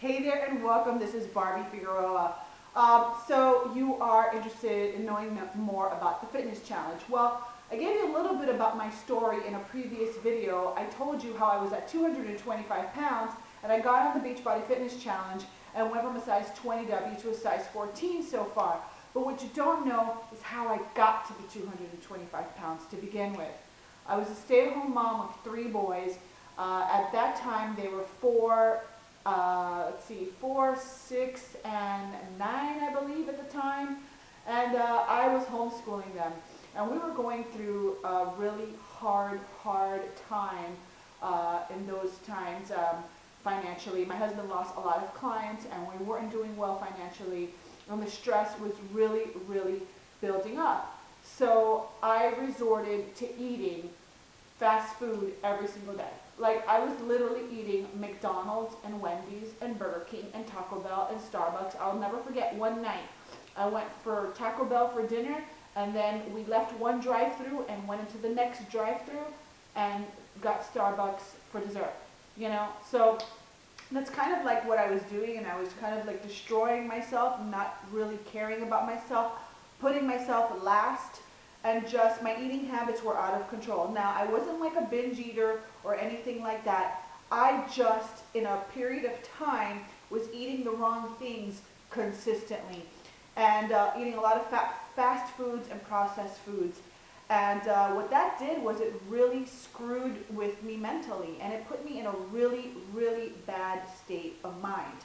Hey there and welcome. This is Barbie Figueroa. So you are interested in knowing more about the fitness challenge. Well, I gave you a little bit about my story in a previous video. I told you how I was at 225 pounds and I got on the Beachbody Fitness Challenge and went from a size 20W to a size 14 so far. But what you don't know is how I got to the 225 pounds to begin with. I was a stay-at-home mom of 3 boys. At that time, they were 4, 6, and 9, I believe, at the time. And I was homeschooling them. And we were going through a really hard time in those times financially. My husband lost a lot of clients, and we weren't doing well financially. And the stress was really building up. So I resorted to eating fast food every single day. Like, I was literally eating McDonald's and Wendy's and Burger King and Taco Bell and Starbucks. I'll never forget one night I went for Taco Bell for dinner, and then we left one drive-thru and went into the next drive-thru and got Starbucks for dessert, you know? So that's kind of like what I was doing, and I was kind of like destroying myself, not really caring about myself, putting myself last, and just my eating habits were out of control. Now, I wasn't like a binge eater or anything like that. I just, in a period of time, was eating the wrong things consistently, and eating a lot of fast foods and processed foods. And what that did was it really screwed with me mentally, and it put me in a really bad state of mind.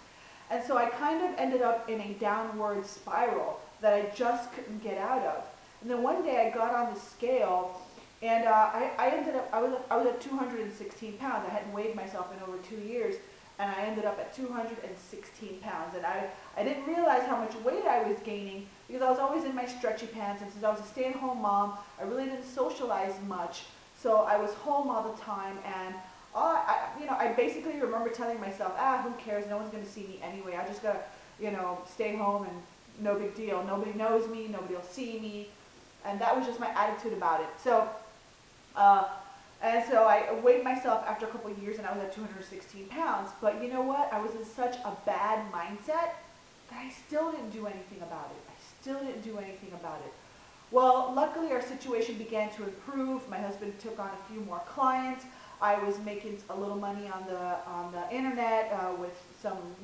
And so I kind of ended up in a downward spiral that I just couldn't get out of. And then one day I got on the scale, and I ended up, I was at 216 pounds. I hadn't weighed myself in over 2 years, and I ended up at 216 pounds. And I didn't realize how much weight I was gaining because I was always in my stretchy pants, and since I was a stay-at-home mom, I really didn't socialize much. So I was home all the time, and I basically remember telling myself, who cares? No one's going to see me anyway. I just got to, stay home, and no big deal. Nobody knows me. Nobody will see me. And that was just my attitude about it. So, and so I weighed myself after a couple of years, and I was at 216 pounds. But you know what? I was in such a bad mindset that I still didn't do anything about it. Well, luckily our situation began to improve. My husband took on a few more clients. I was making a little money on the internet with some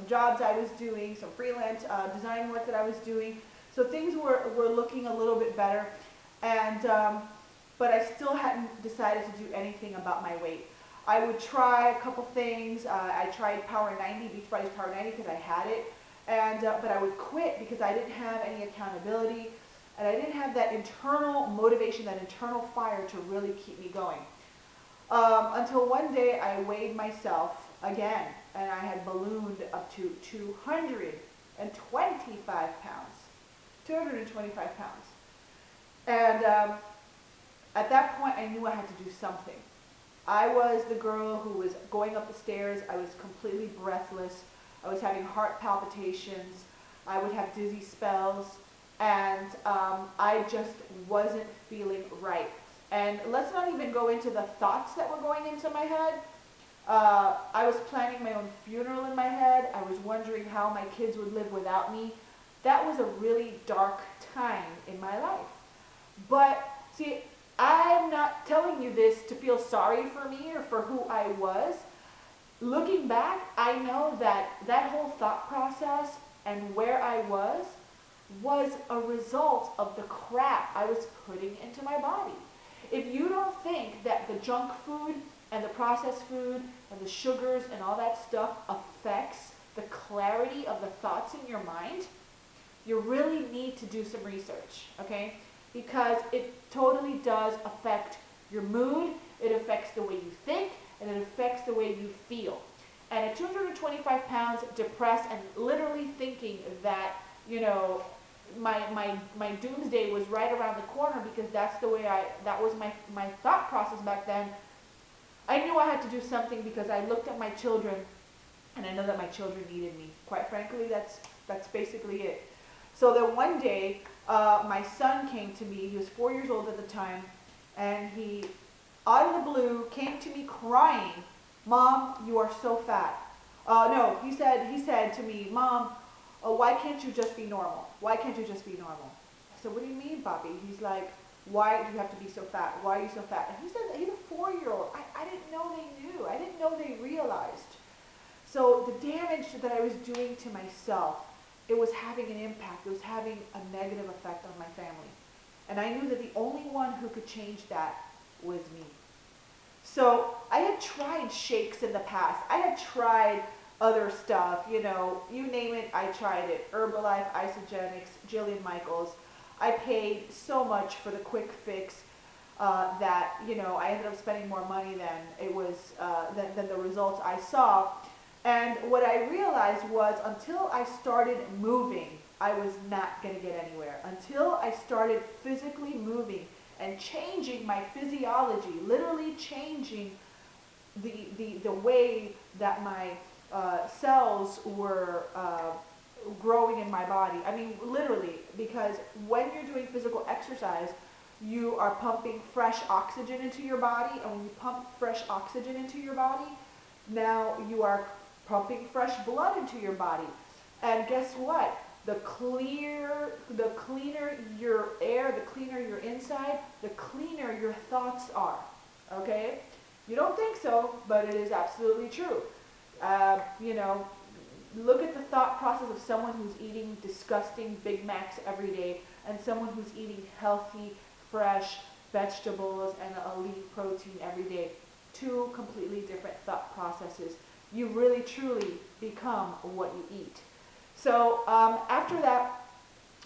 jobs I was doing, some freelance design work that I was doing. So things were looking a little bit better, and but I still hadn't decided to do anything about my weight. I would try a couple things. I tried Power 90, Beachbody's Power 90, because I had it, and but I would quit because I didn't have any accountability, and I didn't have that internal motivation, that internal fire to really keep me going. Until one day I weighed myself again, and I had ballooned up to 225 pounds. 225 pounds. And at that point, I knew I had to do something. I was the girl who was going up the stairs. I was completely breathless. I was having heart palpitations. I would have dizzy spells. And I just wasn't feeling right. And let's not even go into the thoughts that were going into my head. I was planning my own funeral in my head. I was wondering how my kids would live without me. That was a really dark time in my life. But see, I'm not telling you this to feel sorry for me or for who I was. Looking back, I know that that whole thought process and where I was a result of the crap I was putting into my body. If you don't think that the junk food and the processed food and the sugars and all that stuff affects the clarity of the thoughts in your mind, you really need to do some research, okay? Because it totally does affect your mood, it affects the way you think, and it affects the way you feel. And at 225 pounds, depressed, and literally thinking that, my doomsday was right around the corner because that's the way that was my thought process back then, I knew I had to do something because I looked at my children, and I know that my children needed me. Quite frankly, that's basically it. So then one day, my son came to me. He was 4 years old at the time, and he, out of the blue, came to me crying, "Mom, you are so fat." No, he said to me, Mom, why can't you just be normal? Why can't you just be normal? I said, what do you mean, Bobby? He's like, why do you have to be so fat? Why are you so fat? And he said, he's a 4-year-old. I didn't know they knew. I didn't know they realized. So the damage that I was doing to myself, it was having an impact. It was having a negative effect on my family. And I knew that the only one who could change that was me. So I had tried shakes in the past. I had tried other stuff, you name it, I tried it. Herbalife, Isogenics, Jillian Michaels. I paid so much for the quick fix that, I ended up spending more money than it was, than the results I saw. And what I realized was until I started moving, I was not going to get anywhere. Until I started physically moving and changing my physiology, literally changing the way that my cells were growing in my body. I mean, literally, because when you're doing physical exercise, you are pumping fresh oxygen into your body, and when you pump fresh oxygen into your body, now you are pumping fresh blood into your body. And guess what? The cleaner your air, the cleaner your inside, the cleaner your thoughts are. Okay? You don't think so, but it is absolutely true. Look at the thought process of someone who's eating disgusting Big Macs every day and someone who's eating healthy, fresh vegetables and elite protein every day. Two completely different thought processes. You really, truly become what you eat. So after that,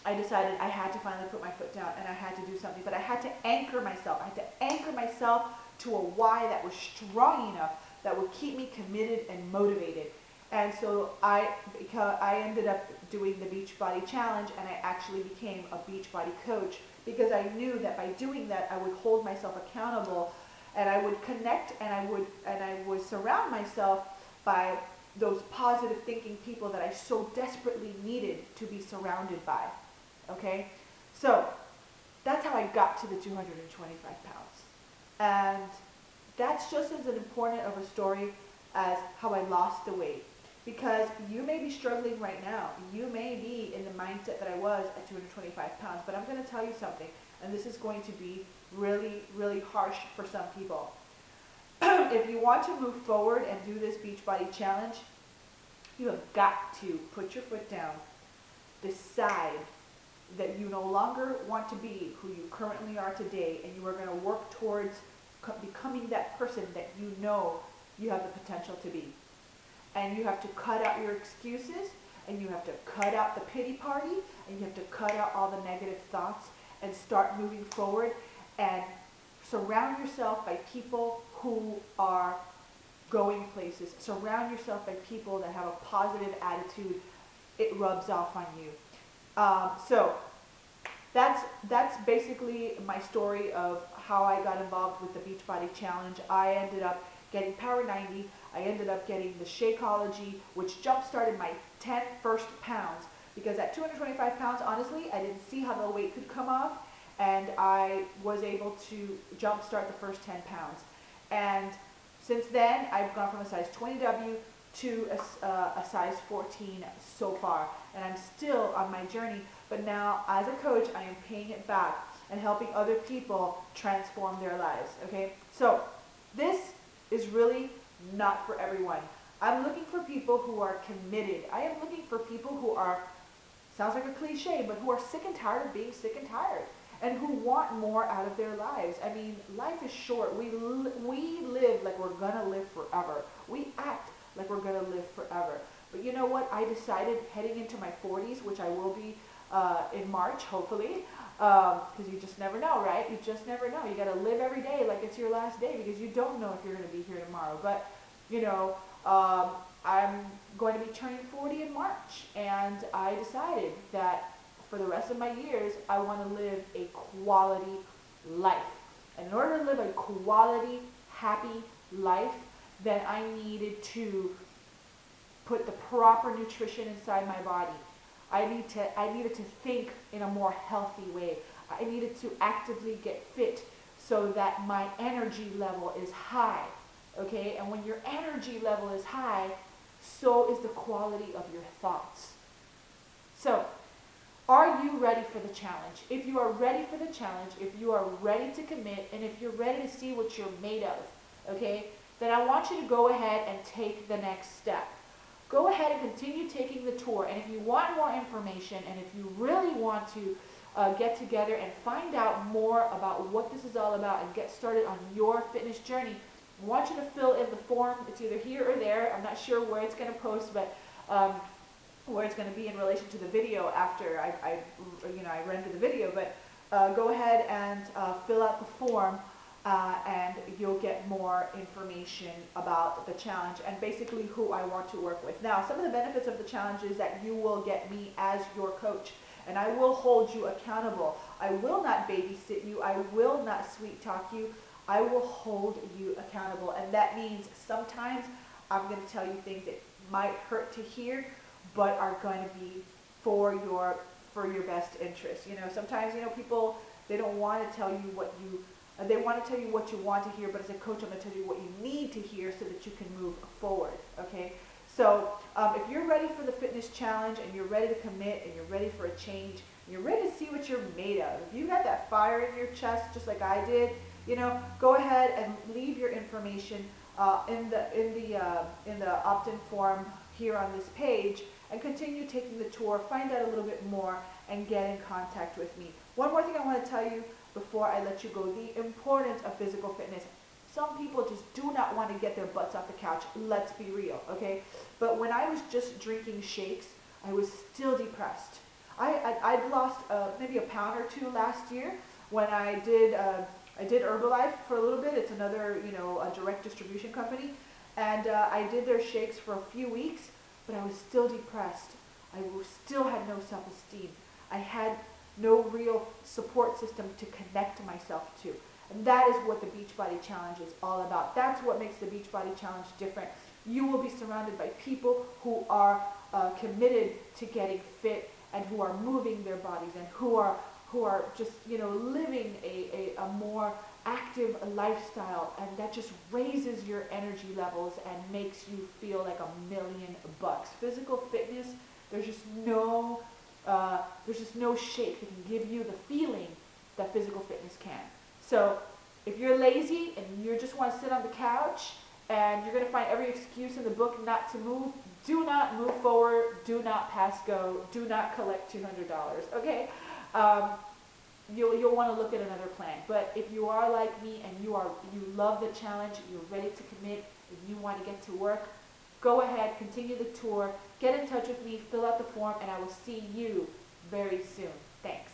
I decided I had to finally put my foot down and I had to do something. But I had to anchor myself. I had to anchor myself to a why that was strong enough that would keep me committed and motivated. And so I ended up doing the Beachbody Challenge, and I actually became a Beachbody coach because I knew that by doing that I would hold myself accountable, and I would connect, and I would surround myself by those positive thinking people that I so desperately needed to be surrounded by. Okay? So that's how I got to the 225 pounds. And that's just as important of a story as how I lost the weight. Because you may be struggling right now. You may be in the mindset that I was at 225 pounds. But I'm going to tell you something, and this is going to be really, really harsh for some people. If you want to move forward and do this Beachbody Challenge, you have got to put your foot down, decide that you no longer want to be who you currently are today, and you are going to work towards becoming that person that you know you have the potential to be. And you have to cut out your excuses, and you have to cut out the pity party, and you have to cut out all the negative thoughts and start moving forward and surround yourself by people who are going places. Surround yourself by people that have a positive attitude. It rubs off on you. So that's basically my story of how I got involved with the Beachbody Challenge. I ended up getting Power 90. I ended up getting the Shakeology, which jump-started my 10 first pounds. Because at 225 pounds, honestly, I didn't see how the weight could come off. And I was able to jump-start the first 10 pounds. And since then, I've gone from a size 20W to a size 14 so far. And I'm still on my journey. But now, as a coach, I am paying it back and helping other people transform their lives. Okay? So, this is really not for everyone. I'm looking for people who are committed. I am looking for people who are, sounds like a cliche, but who are sick and tired of being sick and tired. And who want more out of their lives. I mean, life is short. We live like we're going to live forever. We act like we're going to live forever. But you know what? I decided heading into my 40s, which I will be in March, hopefully, because you just never know, right? You just never know. You got to live every day like it's your last day because you don't know if you're going to be here tomorrow. But, I'm going to be turning 40 in March, and I decided that for the rest of my years, I want to live a quality life. And in order to live a quality, happy life, then I needed to put the proper nutrition inside my body. I needed to think in a more healthy way. I needed to actively get fit so that my energy level is high. Okay? And when your energy level is high, so is the quality of your thoughts. So, are you ready for the challenge? If you are ready for the challenge, if you are ready to commit, and if you're ready to see what you're made of, okay, then I want you to go ahead and take the next step. Go ahead and continue taking the tour. And if you want more information, and if you really want to get together and find out more about what this is all about and get started on your fitness journey, I want you to fill in the form. It's either here or there. I'm not sure where it's going to post, but where it's going to be in relation to the video after I render the video. But go ahead and fill out the form, and you'll get more information about the challenge and basically who I want to work with. Now, some of the benefits of the challenge is that you will get me as your coach, and I will hold you accountable. I will not babysit you. I will not sweet talk you. I will hold you accountable, and that means sometimes I'm going to tell you things that might hurt to hear, but are going to be for your best interest. Sometimes people, they don't want to tell you what you they want to tell you what you want to hear, but as a coach, I'm going to tell you what you need to hear so that you can move forward. Okay. So if you're ready for the fitness challenge, and you're ready to commit, and you're ready for a change, and you're ready to see what you're made of, if you got that fire in your chest just like I did, go ahead and leave your information in the opt-in form here on this page, and continue taking the tour, find out a little bit more, and get in contact with me. One more thing I want to tell you before I let you go, the importance of physical fitness. Some people just do not want to get their butts off the couch, let's be real, okay? But when I was just drinking shakes, I was still depressed. I'd lost maybe a pound or two last year when I did Herbalife for a little bit. It's another, a direct distribution company. And I did their shakes for a few weeks, but I was still depressed. I still had no self-esteem. I had no real support system to connect myself to. And that is what the Beachbody Challenge is all about. That's what makes the Beachbody Challenge different. You will be surrounded by people who are committed to getting fit, and who are moving their bodies, and who are just living a more active lifestyle, and that just raises your energy levels and makes you feel like $1,000,000. Physical fitness, there's just no shake that can give you the feeling that physical fitness can. So if you're lazy and you just want to sit on the couch and you're going to find every excuse in the book not to move, do not move forward, do not pass go, do not collect $200, okay? You'll want to look at another plan. But if you are like me and you love the challenge, you're ready to commit, and you want to get to work, go ahead, continue the tour, get in touch with me, fill out the form, and I will see you very soon. Thanks.